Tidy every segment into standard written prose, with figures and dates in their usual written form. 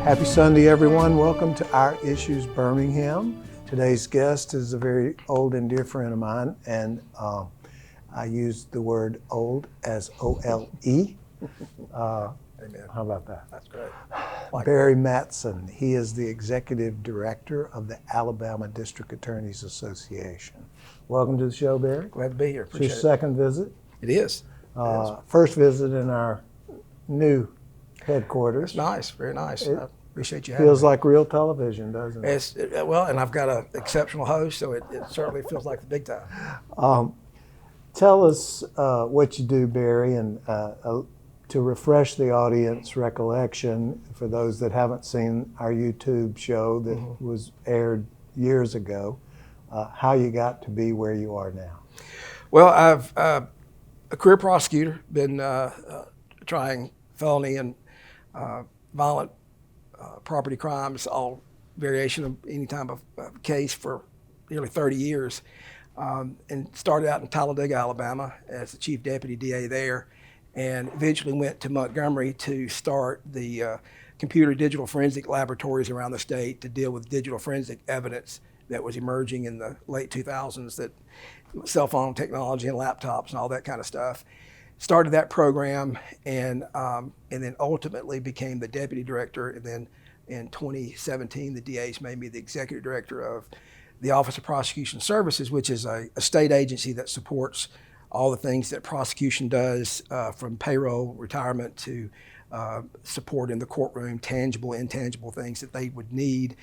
Happy Sunday, everyone. Welcome to Our Issues Birmingham. Today's guest is a very old and dear friend of mine, and I use the word old as O-L-E. Amen. How about that? That's great. Barry Matson. He is the Executive Director of the Alabama District Attorneys Association. Welcome to the show, Barry. Glad to be here. It's Appreciate your second visit. it. It is. First visit in our new headquarters. It's nice. Very nice. I appreciate you having Feels me. like real television, doesn't it? Well, and I've got an exceptional host, so it certainly feels like the big time. Tell us what you do, Barry, and to refresh the audience recollection, for those that haven't seen our YouTube show that was aired years ago, how you got to be where you are now. Well, I've a career prosecutor, been trying felony and violent property crimes, all variation of any type of case for nearly 30 years. And started out in Talladega, Alabama as the chief deputy DA there, and eventually went to Montgomery to start the computer digital forensic laboratories around the state to deal with digital forensic evidence that was emerging in the late 2000s, that cell phone technology and laptops and all that kind of stuff. Started that program and then ultimately became the deputy director, and then in 2017 the DAs made me the executive director of the Office of Prosecution Services, which is a state agency that supports all the things that prosecution does, from payroll, retirement, to support in the courtroom, tangible, intangible things that they would need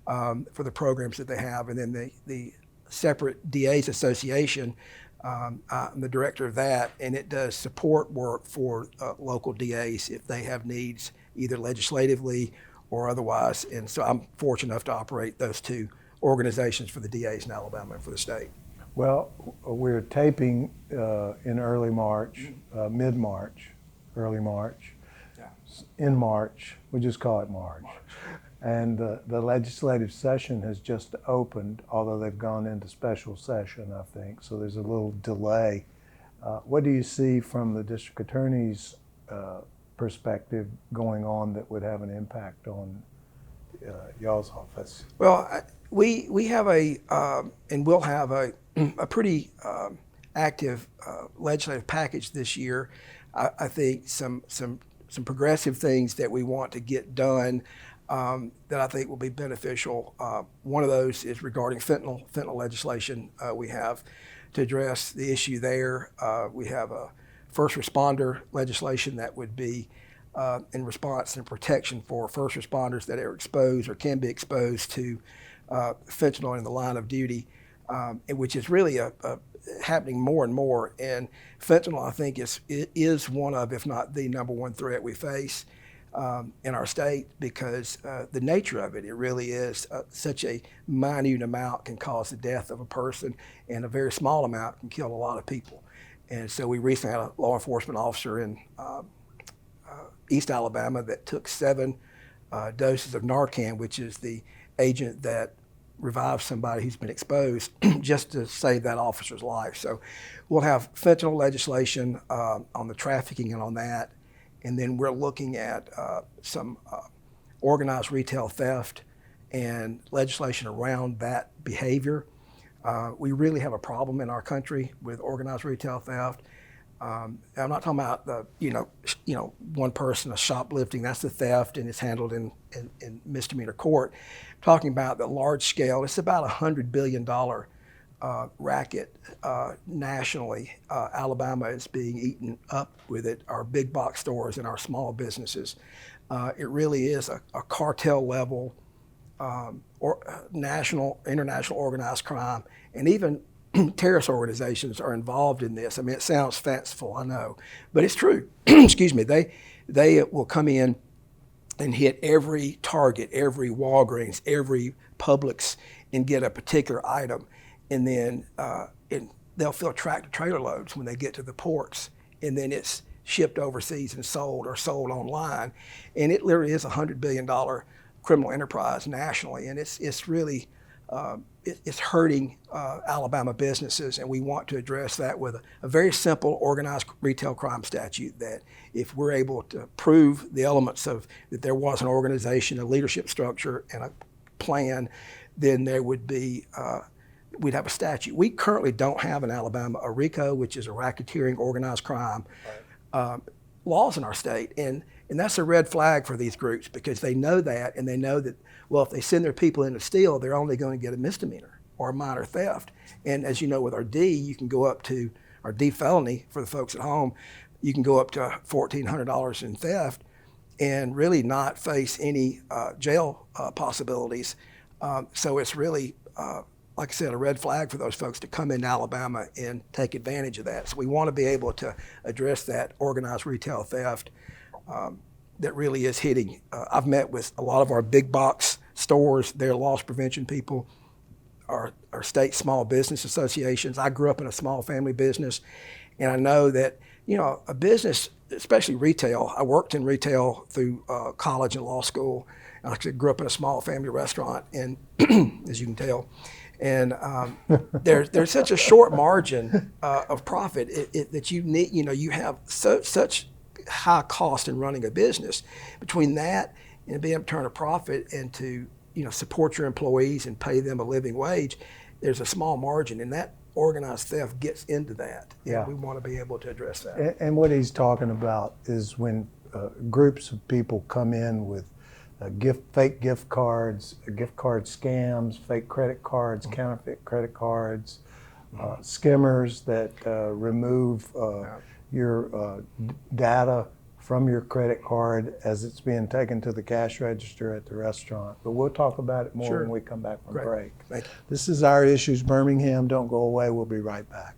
for the programs that they have. And then the separate DAs Association, I'm the director of that, and it does support work for local DAs if they have needs, either legislatively or otherwise. And so I'm fortunate enough to operate those two organizations for the DAs in Alabama and for the state. Well, we're taping in early March, mid-March, early March. Yeah. In March, we just call it March. And the legislative session has just opened, although they've gone into special session, I think, so there's a little delay. What do you see from the district attorney's perspective going on that would have an impact on y'all's office? Well, we have and we'll have a pretty active legislative package this year. I think some progressive things that we want to get done that I think will be beneficial. One of those is regarding fentanyl legislation. We have to address the issue there. We have a first responder legislation that would be in response and protection for first responders that are exposed or can be exposed to fentanyl in the line of duty, which is really happening more and more. And fentanyl, I think, is one of, if not the number one threat we face in our state, because the nature of it really is such a minute amount can cause the death of a person, and a very small amount can kill a lot of people. And so we recently had a law enforcement officer in East Alabama that took 7 doses of Narcan, which is the agent that revives somebody who's been exposed, just to save that officer's life. So we'll have fentanyl legislation on the trafficking and on that. And then we're looking at some organized retail theft and legislation around that behavior. We really have a problem in our country with organized retail theft. I'm not talking about the one person, a shoplifting, that's the theft, and it's handled in misdemeanor court. I'm talking about the large scale. It's about $100 billion racket nationally. Alabama is being eaten up with it. Our big box stores and our small businesses. It really is a cartel level, or national, international organized crime, and even terrorist organizations are involved in this. I mean, it sounds fanciful, I know, but it's true. Excuse me. They will come in and hit every Target, every Walgreens, every Publix, and get a particular item, and then they'll fill tractor trailer loads when they get to the ports, and then it's shipped overseas and sold, or sold online, and it literally is a $100 billion criminal enterprise nationally, and it's really it's hurting Alabama businesses, and we want to address that with a very simple organized retail crime statute that if we're able to prove the elements of that there was an organization, a leadership structure, and a plan, then there would be, we'd have a statute. We currently don't have in Alabama a RICO, which is a racketeering organized crime, laws in our state. And that's a red flag for these groups because they know that, and they know that, well, if they send their people in to steal, they're only going to get a misdemeanor or a minor theft. And as you know, with our D, you can go up to, our D felony for the folks at home, you can go up to $1,400 in theft and really not face any jail possibilities. So it's really, like I said, a red flag for those folks to come into Alabama and take advantage of that. So we want to be able to address that organized retail theft that really is hitting. I've met with a lot of our big box stores, their loss prevention people, our state small business associations. I grew up in a small family business, and I know that, you know, a business, especially retail, I worked in retail through college and law school. I actually grew up in a small family restaurant, and as you can tell, and there's such a short margin of profit that you need. You know, you have such high cost in running a business. Between that and being able to turn a profit and to, you know, support your employees and pay them a living wage, there's a small margin, and that organized theft gets into that. Yeah. And we want to be able to address that. And what he's talking about is when groups of people come in with fake gift cards, gift card scams, fake credit cards, counterfeit credit cards, skimmers that remove your data from your credit card as it's being taken to the cash register at the restaurant. But we'll talk about it more when we come back from break. Thank you. This is Our Issues Birmingham. Don't go away. We'll be right back.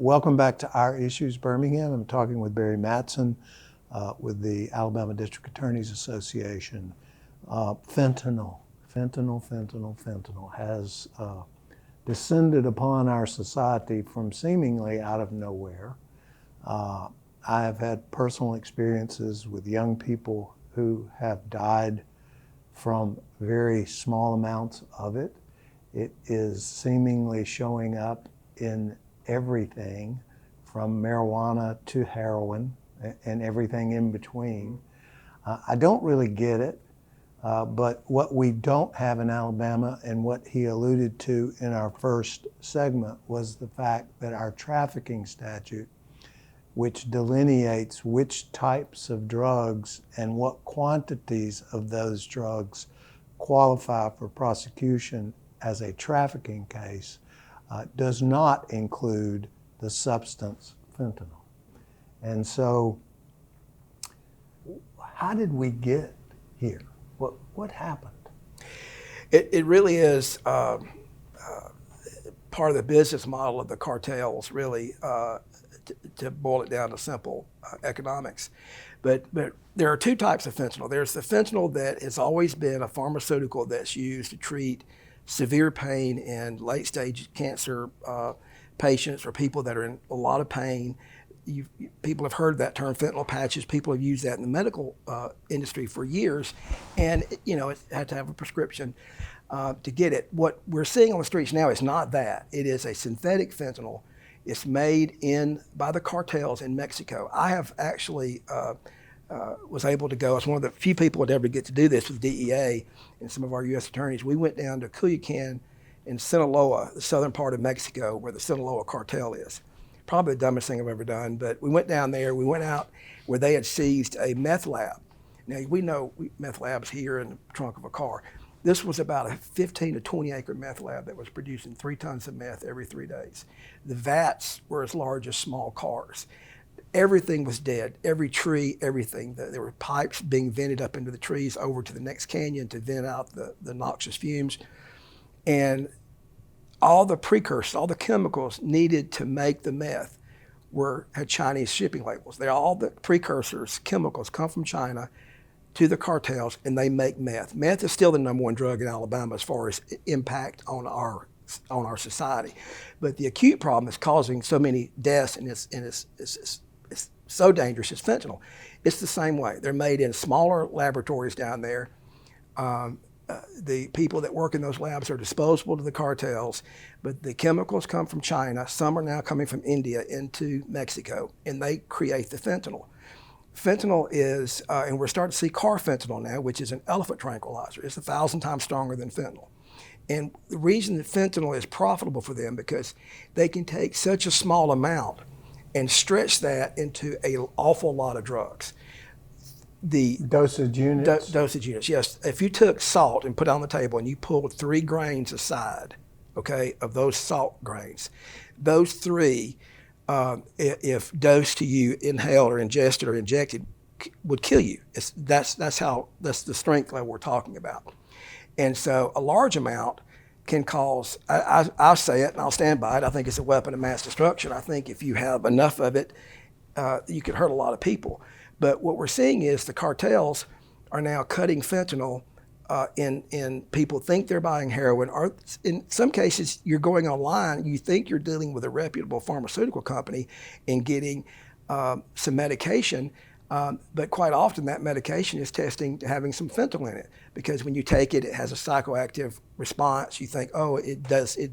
Welcome back to Our Issues Birmingham. I'm talking with Barry Matson with the Alabama District Attorneys Association. Fentanyl has descended upon our society from seemingly out of nowhere. I have had personal experiences with young people who have died from very small amounts of it. It is seemingly showing up in everything from marijuana to heroin and everything in between. I don't really get it, but what we don't have in Alabama and what he alluded to in our first segment was the fact that our trafficking statute, which delineates which types of drugs and what quantities of those drugs qualify for prosecution as a trafficking case, does not include the substance fentanyl. And so, how did we get here? What happened? It really is part of the business model of the cartels, really, to boil it down to simple economics. But there are two types of fentanyl. There's the fentanyl that has always been a pharmaceutical that's used to treat severe pain in late-stage cancer patients or people that are in a lot of pain. People have heard that term, fentanyl patches. People have used that in the medical industry for years, and you know, it had to have a prescription to get it. What we're seeing on the streets now is not that. It is a synthetic fentanyl. It's made by the cartels in Mexico. I have actually was able to go. I was one of the few people that ever get to do this with DEA and some of our U.S. attorneys. We went down to Culiacan in Sinaloa, the southern part of Mexico, where the Sinaloa cartel is. Probably the dumbest thing I've ever done, but we went down there. We went out where they had seized a meth lab. Now, we know meth labs here in the trunk of a car. This was about a 15 to 20 acre meth lab that was producing 3 tons of meth every 3 days. The vats were as large as small cars. everything was dead. Every tree, everything. There were pipes being vented up into the trees over to the next canyon to vent out the noxious fumes. And all the precursors, all the chemicals needed to make the meth had Chinese shipping labels. All the precursors, chemicals come from China to the cartels, and they make meth. Meth is still the number one drug in Alabama as far as impact on our society. But the acute problem is causing so many deaths, and it's so dangerous, is fentanyl. It's the same way. They're made in smaller laboratories down there. The people that work in those labs are disposable to the cartels, but the chemicals come from China. Some are now coming from India into Mexico, and they create the fentanyl. Fentanyl is, and we're starting to see carfentanil now, which is an elephant tranquilizer. It's 1,000 times stronger than fentanyl. And the reason that fentanyl is profitable for them because they can take such a small amount and stretch that into an awful lot of drugs. The dosage units? Dosage units, yes. If you took salt and put it on the table and you pulled 3 grains aside, okay, of those salt grains, those 3, if dosed to you, inhaled or ingested or injected, would kill you. That's the strength level we're talking about. And so a large amount can cause, I'll say it and I'll stand by it, I think it's a weapon of mass destruction. I think if you have enough of it, you could hurt a lot of people. But what we're seeing is the cartels are now cutting fentanyl in people think they're buying heroin, or in some cases you're going online, you think you're dealing with a reputable pharmaceutical company and getting some medication, but quite often that medication is having some fentanyl in it, because when you take it, it has a psychoactive response. You think, oh, it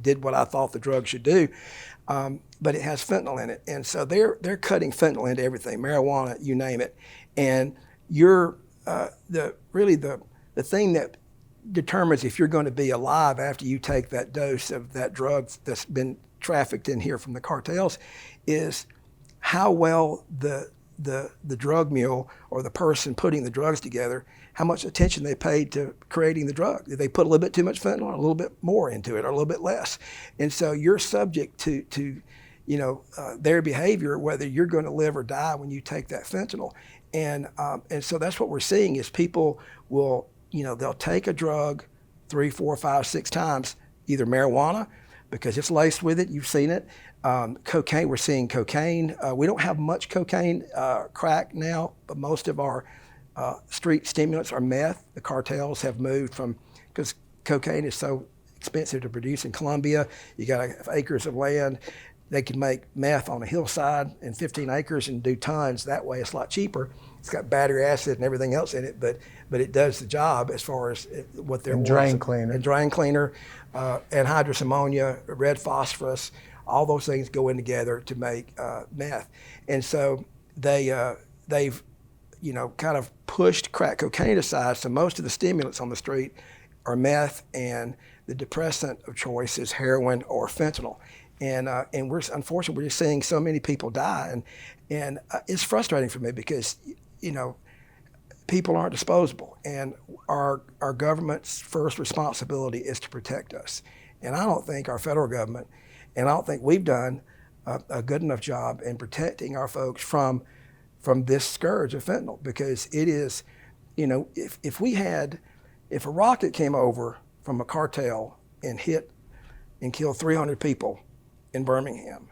did what I thought the drug should do, but it has fentanyl in it. And so they're cutting fentanyl into everything, marijuana, you name it. And you're the thing that determines if you're going to be alive after you take that dose of that drug that's been trafficked in here from the cartels is how well the drug mule or the person putting the drugs together, how much attention they paid to creating the drug. Did they put a little bit too much fentanyl, a little bit more into it, or a little bit less? And so you're subject to their behavior, whether you're going to live or die when you take that fentanyl. And so that's what we're seeing is people will, they'll take a drug 3, 4, 5, 6 times, either marijuana, because it's laced with it, you've seen it. Cocaine, we're seeing cocaine. We don't have much cocaine, crack now, but most of our street stimulants are meth. The cartels have moved because cocaine is so expensive to produce in Colombia. You got to have acres of land. They can make meth on a hillside in 15 acres and do tons. That way it's a lot cheaper. It's got battery acid and everything else in it, but it does the job as far as what they're drain cleaner. And drain cleaner, anhydrous ammonia, red phosphorus, all those things go in together to make meth. And so they've kind of pushed crack cocaine aside. So most of the stimulants on the street are meth, and the depressant of choice is heroin or fentanyl. And we're unfortunately we're just seeing so many people die, and it's frustrating for me because people aren't disposable, and our government's first responsibility is to protect us. And I don't think our federal government, and I don't think we've done a good enough job in protecting our folks from this scourge of fentanyl, because it is, if a rocket came over from a cartel and hit and killed 300 people in Birmingham,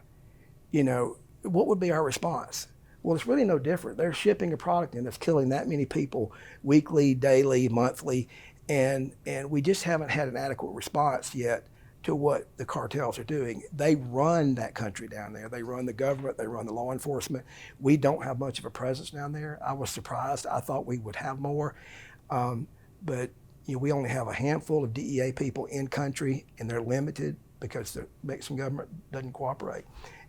what would be our response? Well, it's really no different. They're shipping a product in that's killing that many people weekly, daily, monthly, and we just haven't had an adequate response yet to what the cartels are doing. They run that country down there. They run the government, they run the law enforcement. We don't have much of a presence down there. I was surprised. I thought we would have more, but we only have a handful of DEA people in country, and they're limited because the Mexican government doesn't cooperate.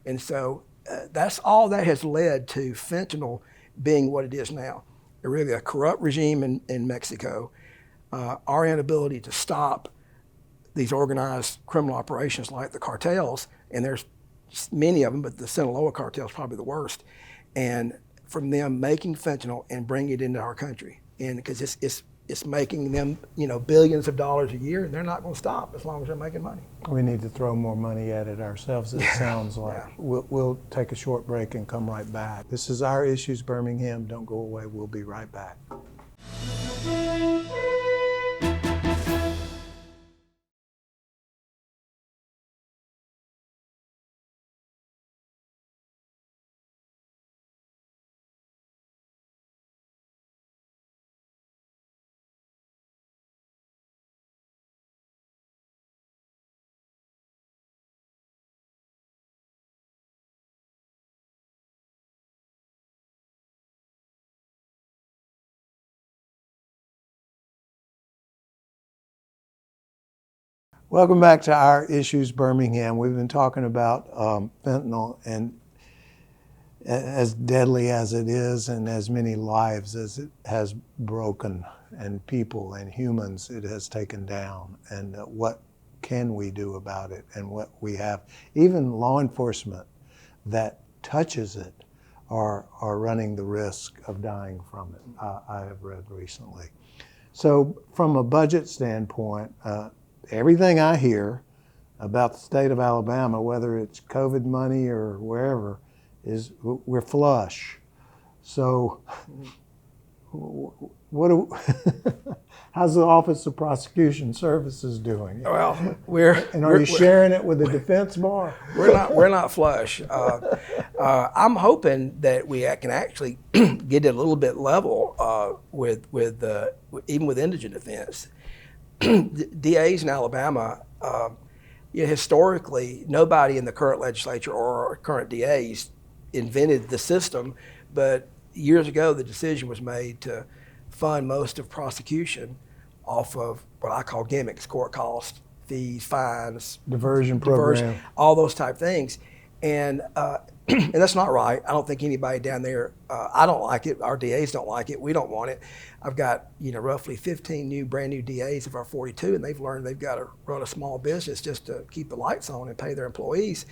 And so that's all that has led to fentanyl being what it is now. Really a corrupt regime in Mexico, our inability to stop these organized criminal operations like the cartels, and there's many of them, but the Sinaloa cartel is probably the worst, and from them making fentanyl and bringing it into our country. And because it's making them, billions of dollars a year, and they're not going to stop as long as they're making money. We need to throw more money at it ourselves, it sounds like. Yeah. We'll take a short break and come right back. This is Our Issues Birmingham. Don't go away. We'll be right back. Welcome back to Our Issues Birmingham. We've been talking about fentanyl, and as deadly as it is and as many lives as it has broken, and people and humans it has taken down, and what can we do about it, and what we have. Even law enforcement that touches it are running the risk of dying from it, I have read recently. So from a budget standpoint, everything I hear about the state of Alabama, whether it's COVID money or wherever, is we're flush. So how's the Office of Prosecution Services doing? Well, are you sharing it with the defense bar? We're not flush. I'm hoping that we can actually get it a little bit level with even with indigent defense. DAs in Alabama, historically, nobody in the current legislature or current DAs invented the system, but years ago the decision was made to fund most of prosecution off of what I call gimmicks: court costs, fees, fines, diversion program, all those type things. And and that's not right. I don't think anybody down there, I don't like it. Our DAs don't like it. We don't want it. I've got roughly 15 brand new DAs of our 42, and they've learned they've got to run a small business just to keep the lights on and pay their employees,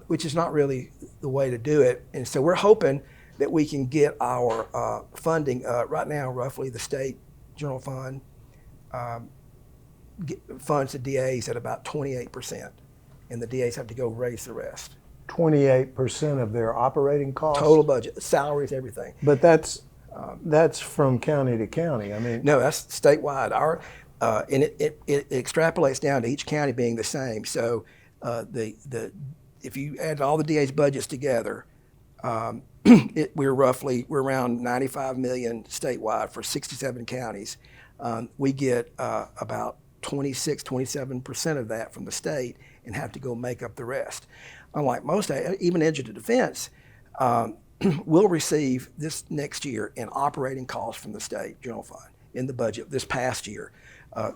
which is not really the way to do it. And so we're hoping that we can get our funding right now. Roughly, the state general fund funds the DAs at about 28%, and the DAs have to go raise the rest. 28% of their operating costs? Total budget, salaries, everything. But that's from county to county. I mean, no, that's statewide. And it extrapolates down to each county being the same. So if you add all the DA's budgets together, we're around 95 million statewide for 67 counties. We get about 27% of that from the state and have to go make up the rest. Unlike most, even indigent defense, will receive this next year in operating costs from the state general fund in the budget this past year.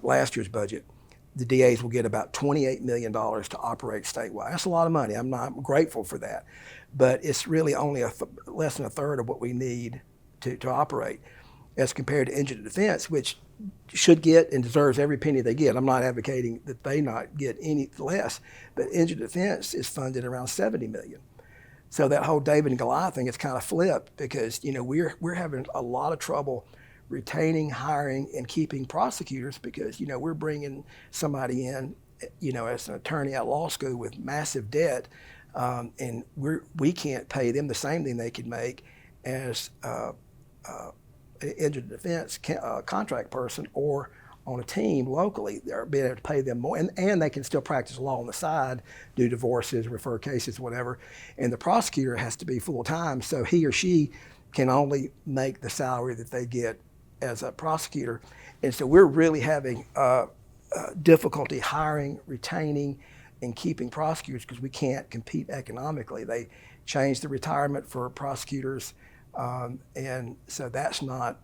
Last year's budget, the DAs will get about $28 million to operate statewide. That's a lot of money. I'm grateful for that, but it's really only less than a third of what we need to operate, as compared to indigent defense, which should get and deserves every penny they get. I'm not advocating that they not get any less, but indigent defense is funded around $70 million. So that whole David and Goliath thing is kind of flipped, because we're having a lot of trouble retaining, hiring, and keeping prosecutors, because we're bringing somebody in, as an attorney at law school with massive debt, and we can't pay them the same thing they could make as indigent defense contract person or on a team locally. They're being able to pay them more, and they can still practice law on the side, do divorces, refer cases, whatever. And the prosecutor has to be full time, so he or she can only make the salary that they get as a prosecutor. And so we're really having difficulty hiring, retaining, and keeping prosecutors, because we can't compete economically. They changed the retirement for prosecutors. And so that's not,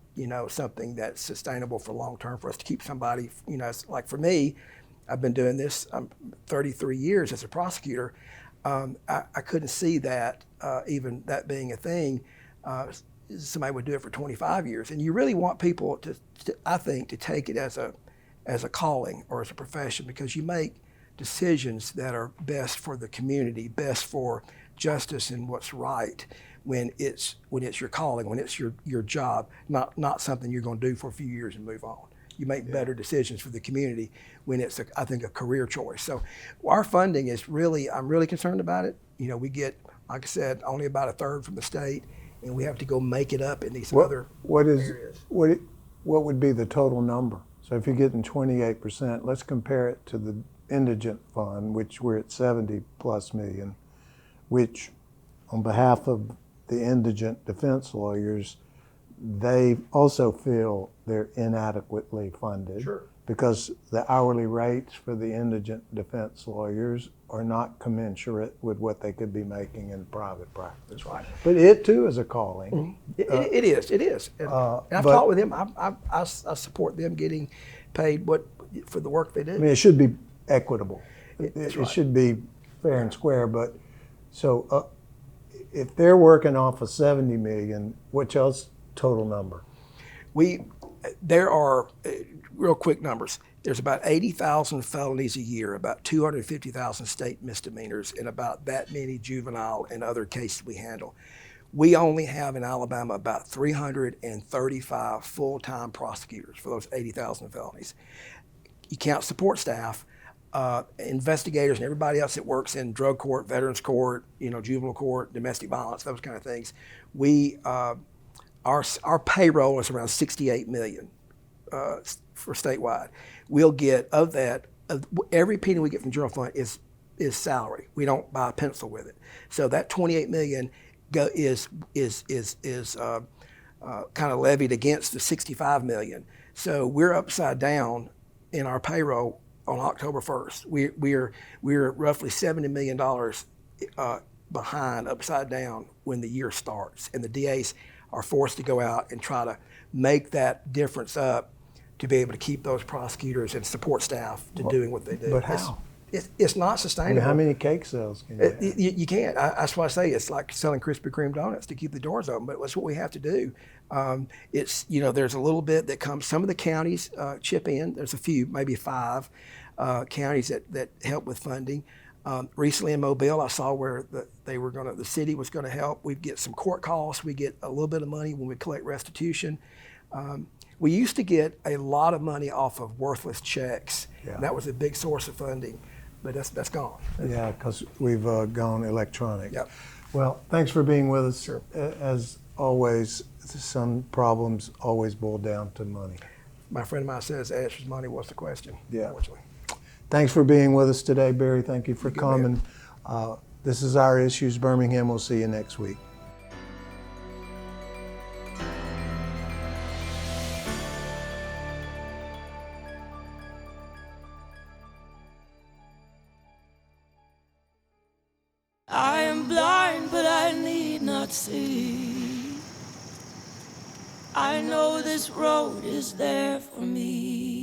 something that's sustainable for long term for us to keep somebody. Like for me, I've been doing this 33 years as a prosecutor. I couldn't see that, even that being a thing. Somebody would do it for 25 years. And you really want people to I think, to take it as a calling or as a profession, because you make decisions that are best for the community, best for justice and what's right, when it's your calling, when it's your job, not something you're going to do for a few years and move on. You make better decisions for the community when it's, I think, a career choice. So our funding is really, I'm really concerned about it. You know, we get, like I said, only about a third from the state, and we have to go make it up in these other areas. What would be the total number? So if you're getting 28%, let's compare it to the indigent fund, which we're at 70 plus million, which on behalf of the indigent defense lawyers, they also feel they're inadequately funded. Sure. Because the hourly rates for the indigent defense lawyers are not commensurate with what they could be making in private practice. That's right. But it too is a calling. It is. And I've talked with them. I support them getting paid for the work they do. I mean, it should be equitable. That's It right. should be fair and square. But so if they're working off of 70 million, what's y'all's total number? There are, real quick numbers, there's about 80,000 felonies a year, about 250,000 state misdemeanors, and about that many juvenile and other cases we handle. We only have in Alabama about 335 full-time prosecutors for those 80,000 felonies. You count support staff, investigators, and everybody else that works in drug court, veterans court, juvenile court, domestic violence, those kind of things. Our payroll is around 68 million for statewide. We'll get of that, every penny we get from general fund is salary. We don't buy a pencil with it. So that 28 million is kind of levied against the 65 million. So we're upside down in our payroll on October 1st. We're roughly $70 million behind, upside down when the year starts, and the DAs are forced to go out and try to make that difference up to be able to keep those prosecutors and support staff to doing what they do. But how? It's not I mean, sustainable. how many cake sales can you have? You can't. That's why I say it's like selling Krispy Kreme donuts to keep the doors open, but that's what we have to do. There's a little bit that comes, some of the counties chip in. There's a few, maybe 5 counties that help with funding. Recently in Mobile, I saw where the city was going to help. We get some court costs. We get a little bit of money when we collect restitution. We used to get a lot of money off of worthless checks. Yeah. And that was a big source of funding, but that's gone. Yeah, because we've gone electronic. Yep. Well, thanks for being with us. Sure. As always, some problems always boil down to money. My friend of mine says, "Answers money. What's the question?" Yeah. Unfortunately. Thanks for being with us today, Barry. Thank you for Good coming. This is Our Issues Birmingham. We'll see you next week. I am blind, but I need not see. I know this road is there for me.